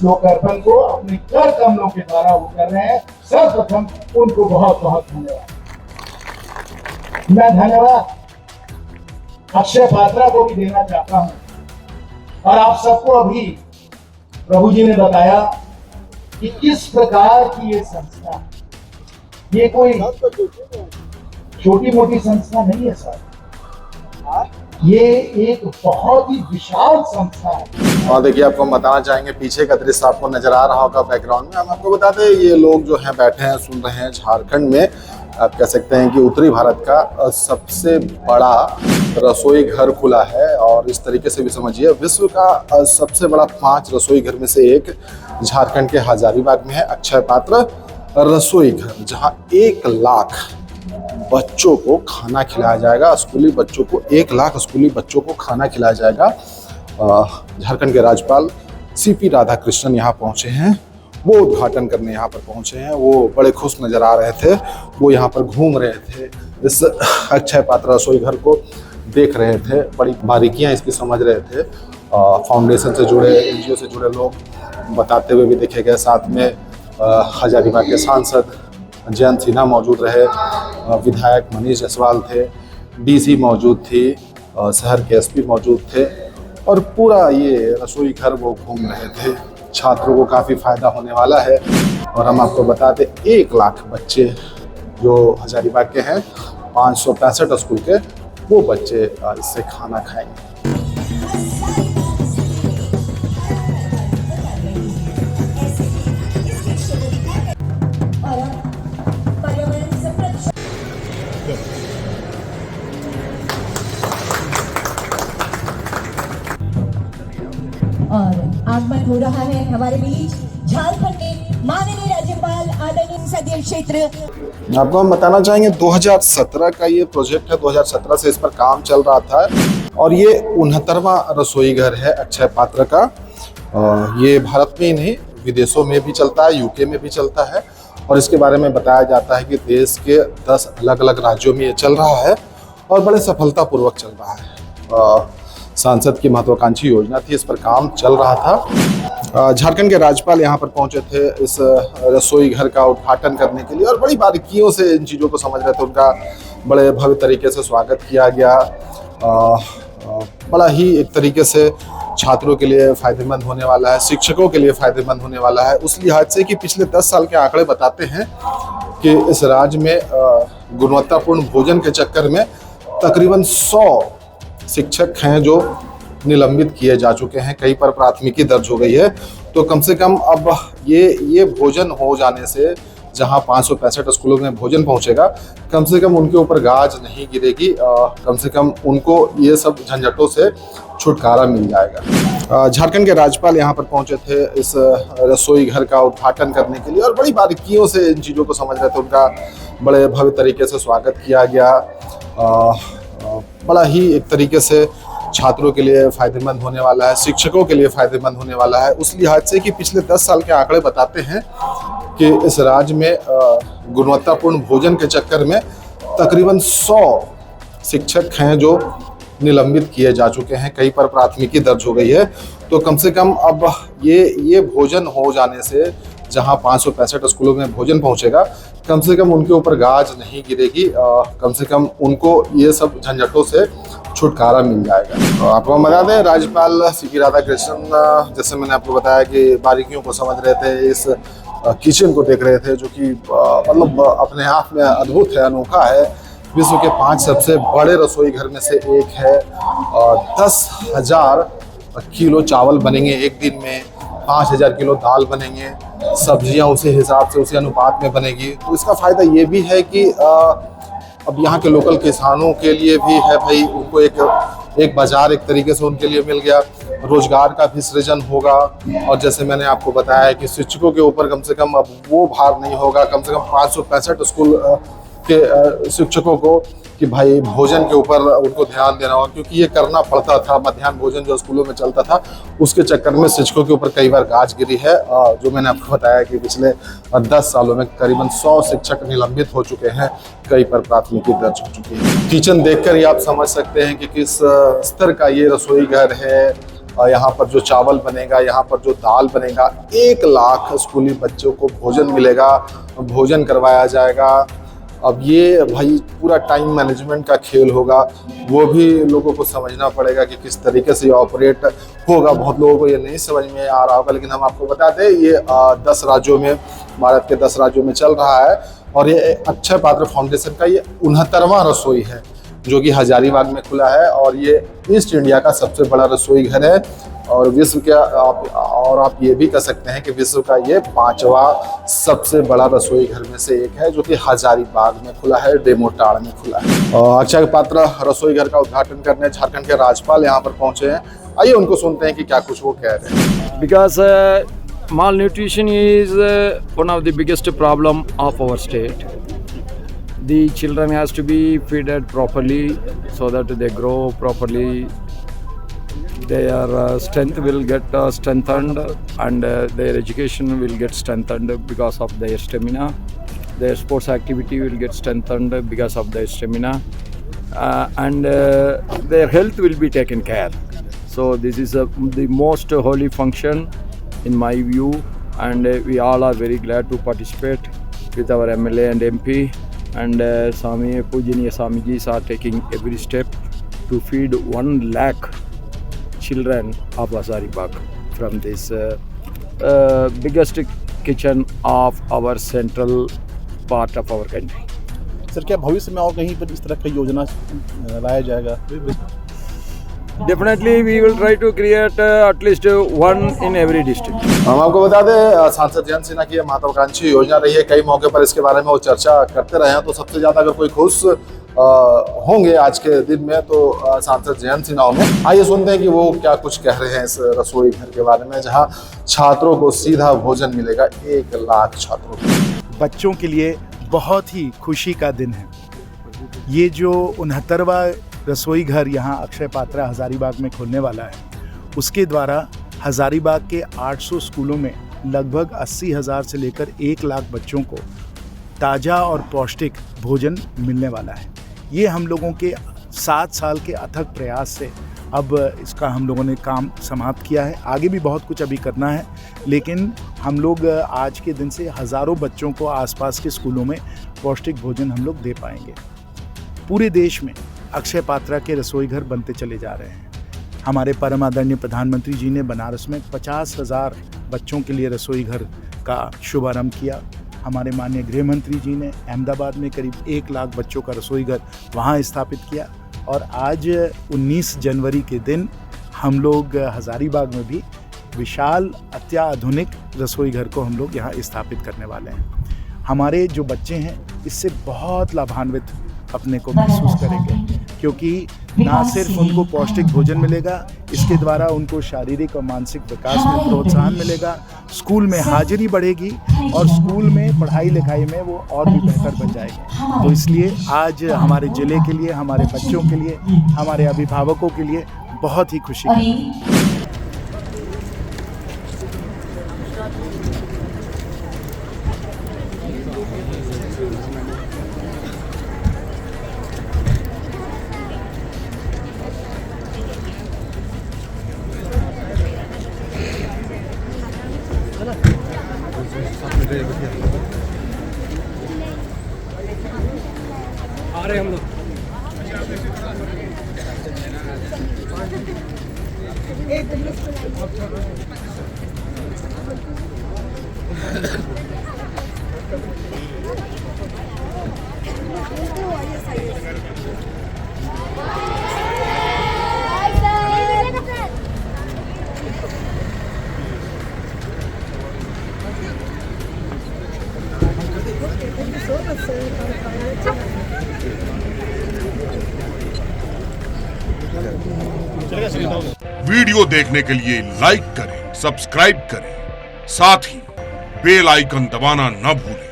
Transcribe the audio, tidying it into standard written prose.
लोकार्पण को अपने कर कमलों के द्वारा वो कर रहे हैं। सर्वप्रथम उनको बहुत बहुत धन्यवाद। मैं धन्यवाद अक्षय पात्रा को भी देना चाहता हूं। और आप सबको अभी प्रभु जी ने बताया कि किस प्रकार की ये संस्था, ये कोई छोटी मोटी संस्था नहीं है सर, ये एक बहुत ही विशाल संस्था है। और देखिए, आपको हम बताना चाहेंगे, पीछे का दृश्य आपको नजर आ रहा होगा बैकग्राउंड में। हम आपको बताते हैं, ये लोग जो हैं बैठे हैं, सुन रहे हैं। झारखंड में आप कह सकते हैं कि उत्तरी भारत का सबसे बड़ा रसोई घर खुला है। और इस तरीके से भी समझिए, विश्व का सबसे बड़ा 5 रसोई घर में से एक झारखंड के हजारीबाग में है अक्षय पात्र रसोई घर, जहां 1 लाख बच्चों को खाना खिलाया जाएगा। स्कूली बच्चों को 1 लाख स्कूली बच्चों को खाना खिलाया जाएगा। झारखंड के राज्यपाल सीपी राधाकृष्णन यहाँ पहुँचे हैं, वो उद्घाटन करने यहाँ पर पहुँचे हैं। वो बड़े खुश नज़र आ रहे थे, वो यहाँ पर घूम रहे थे, इस अक्षय पात्र रसोई घर को देख रहे थे, बड़ी बारीकियाँ इसकी समझ रहे थे। फाउंडेशन से जुड़े, NGO से जुड़े लोग बताते हुए भी देखे गए। साथ में हजारीबाग के सांसद जयंत सिन्हा मौजूद रहे, विधायक मनीष जायसवाल थे, DC मौजूद थी, शहर के SP मौजूद थे, और पूरा ये रसोई घर वो घूम रहे थे। छात्रों को काफ़ी फ़ायदा होने वाला है। और हम आपको बता दें, 1 लाख बच्चे जो हजारीबाग के हैं, 565 स्कूल के, वो बच्चे इससे खाना खाएंगे। और आगमन हो रहा है हमारे बीच झारखंड के माननीय राज्यपाल आदरणीय संसदीय क्षेत्र। आपको हम बताना चाहेंगे, 2017 का ये प्रोजेक्ट है। 2017 से इस पर काम चल रहा था, और ये 69वां रसोई घर है अक्षय पात्र का। ये भारत में ही नहीं, विदेशों में भी चलता है, UK में भी चलता है। और इसके बारे में बताया जाता है कि देश के 10 अलग अलग राज्यों में ये चल रहा है और बड़े सफलतापूर्वक चल रहा है। सांसद की महत्वाकांक्षी योजना थी, इस पर काम चल रहा था। झारखंड के राज्यपाल यहाँ पर पहुँचे थे इस रसोई घर का उद्घाटन करने के लिए, और बड़ी बारीकियों से इन चीज़ों को समझ रहे थे। उनका बड़े भव्य तरीके से स्वागत किया गया। बड़ा ही एक तरीके से छात्रों के लिए फ़ायदेमंद होने वाला है, शिक्षकों के लिए फ़ायदेमंद होने वाला है, उस लिहाज से कि पिछले 10 साल के आंकड़े बताते हैं कि इस राज्य में गुणवत्तापूर्ण भोजन के चक्कर में तकरीबन 100 शिक्षक हैं जो निलंबित किए जा चुके हैं। कई पर प्राथमिकी दर्ज हो गई है। तो कम से कम अब ये भोजन हो जाने से, जहां 565 स्कूलों में भोजन पहुंचेगा, कम से कम उनके ऊपर गाज नहीं गिरेगी। कम से कम उनको ये सब झंझटों से छुटकारा मिल जाएगा। झारखंड के राज्यपाल यहाँ पर पहुंचे थे इस रसोई घर का उद्घाटन करने के लिए, और बड़ी बारीकियों से इन चीज़ों को समझ रहे थे। उनका बड़े भव्य तरीके से स्वागत किया गया। बड़ा ही एक तरीके से छात्रों के लिए फ़ायदेमंद होने वाला है, शिक्षकों के लिए फ़ायदेमंद होने वाला है, उस लिहाज से कि पिछले 10 साल के आंकड़े बताते हैं कि इस राज्य में गुणवत्तापूर्ण भोजन के चक्कर में तकरीबन 100 शिक्षक हैं जो निलंबित किए जा चुके हैं। कई पर प्राथमिकी दर्ज हो गई है। तो कम से कम अब ये भोजन हो जाने से, जहां 565 स्कूलों में भोजन पहुंचेगा, कम से कम उनके ऊपर गाज नहीं गिरेगी। कम से कम उनको ये सब झंझटों से छुटकारा मिल जाएगा। आपको हम बता दें, राज्यपाल सीपी राधाकृष्णन, जैसे मैंने आपको बताया कि बारीकियों को समझ रहे थे, इस किचन को देख रहे थे, जो कि मतलब अपने आप में अद्भुत है, अनोखा है। विश्व के 5 सबसे बड़े रसोई घर में से एक है। 10,000 किलो चावल बनेंगे एक दिन में, 5,000 किलो दाल बनेंगे, सब्जियां उसी हिसाब से, उसी अनुपात में बनेगी। तो इसका फ़ायदा ये भी है कि अब यहाँ के लोकल किसानों के लिए भी है भाई, उनको एक बाजार एक तरीके से उनके लिए मिल गया, रोजगार का भी सृजन होगा। और जैसे मैंने आपको बताया कि शिक्षकों के ऊपर कम से कम अब वो भार नहीं होगा। कम से कम 565 स्कूल के शिक्षकों को कि भाई भोजन के ऊपर उनको ध्यान देना होगा, क्योंकि ये करना पड़ता था। मध्याह्न भोजन जो स्कूलों में चलता था, उसके चक्कर में शिक्षकों के ऊपर कई बार गाज गिरी है। जो मैंने आपको बताया कि पिछले 10 सालों में करीबन 100 शिक्षक निलंबित हो चुके हैं, कई पर प्राथमिकी दर्ज हो चुकी है। किचन देखकर ही आप समझ सकते हैं कि किस स्तर का ये रसोई घर है। यहाँ पर जो चावल बनेगा, यहाँ पर जो दाल बनेगा, 1 लाख स्कूली बच्चों को भोजन मिलेगा, भोजन करवाया जाएगा। अब ये भाई पूरा टाइम मैनेजमेंट का खेल होगा, वो भी लोगों को समझना पड़ेगा कि किस तरीके से ये ऑपरेट होगा। बहुत लोगों को ये नहीं समझ में आ रहा होगा, लेकिन हम आपको बता दें ये 10 राज्यों में, भारत के 10 राज्यों में चल रहा है। और ये अक्षय पात्र फाउंडेशन का ये 69वां रसोई है जो कि हजारीबाग में खुला है, और ये ईस्ट इंडिया का सबसे बड़ा रसोई घर है और विश्व के और आप ये भी कह सकते हैं कि विश्व का ये 5वां सबसे बड़ा रसोई घर में से एक है, जो कि हजारीबाग में खुला है, डेमोटाड़ में खुला है। और अक्षय पात्र रसोई घर का उद्घाटन करने झारखंड के राज्यपाल यहाँ पर पहुंचे हैं। आइए उनको सुनते हैं कि क्या कुछ वो कह रहे हैं। Because malnutrition is one of the biggest problem of our state. The children has to be fed properly so that they grow properly. Their strength will get strengthened, and their education will get strengthened because of their stamina. Their sports activity will get strengthened because of their stamina, and their health will be taken care. So this is the most holy function in my view, and we all are very glad to participate with our MLA and MP, and Swami Pujaniya Swamijis are taking every step to feed 1 lakh children of Hazaribagh from this biggest kitchen of our central part of our country. Sir, क्या भविष्य में और कहीं पर इस तरह की योजना लाया जाएगा? Definitely we will try to create at least one in every district. हम आपको बता दें सांसद जयंत सिन्हा की महत्वाकांक्षी योजना रही है। कई मौके पर इसके बारे में वो चर्चा करते रहे हैं। तो सबसे ज्यादा अगर कोई खुश होंगे आज के दिन में तो सांसद जयंत सिन्हा होंगे। आइए सुनते हैं कि वो क्या कुछ कह रहे हैं इस रसोई घर के बारे में, जहां छात्रों को सीधा भोजन मिलेगा, 1 लाख छात्रों को। बच्चों के लिए बहुत ही खुशी का दिन है। ये जो 69वां रसोई घर यहाँ अक्षय पात्रा हजारीबाग में खुलने वाला है, उसके द्वारा हजारीबाग के 800 स्कूलों में लगभग 80,000 से लेकर 1 लाख बच्चों को ताज़ा और पौष्टिक भोजन मिलने वाला है। ये हम लोगों के 7 साल के अथक प्रयास से अब इसका हम लोगों ने काम समाप्त किया है। आगे भी बहुत कुछ अभी करना है, लेकिन हम लोग आज के दिन से हज़ारों बच्चों को आसपास के स्कूलों में पौष्टिक भोजन हम लोग दे पाएंगे। पूरे देश में अक्षय पात्रा के रसोई घर बनते चले जा रहे हैं। हमारे परम आदरणीय प्रधानमंत्री जी ने बनारस में 50,000 बच्चों के लिए रसोई घर का शुभारंभ किया। हमारे माननीय गृह मंत्री जी ने अहमदाबाद में करीब 1 लाख बच्चों का रसोई घर वहाँ स्थापित किया। और आज 19 जनवरी के दिन हम लोग हजारीबाग में भी विशाल अत्याधुनिक रसोई घर को हम लोग यहाँ स्थापित करने वाले हैं। हमारे जो बच्चे हैं इससे बहुत लाभान्वित अपने को महसूस करेंगे, क्योंकि ना सिर्फ उनको पौष्टिक भोजन मिलेगा, इसके द्वारा उनको शारीरिक और मानसिक विकास में प्रोत्साहन मिलेगा, स्कूल में हाजिरी बढ़ेगी और स्कूल में पढ़ाई लिखाई में वो और भी बेहतर बन जाएंगे। तो इसलिए आज हमारे ज़िले के लिए, हमारे बच्चों के लिए, हमारे अभिभावकों के लिए बहुत ही खुशी है। आ रहे हम लोग। वीडियो देखने के लिए लाइक करें, सब्सक्राइब करें, साथ ही बेल आइकन दबाना न भूलें।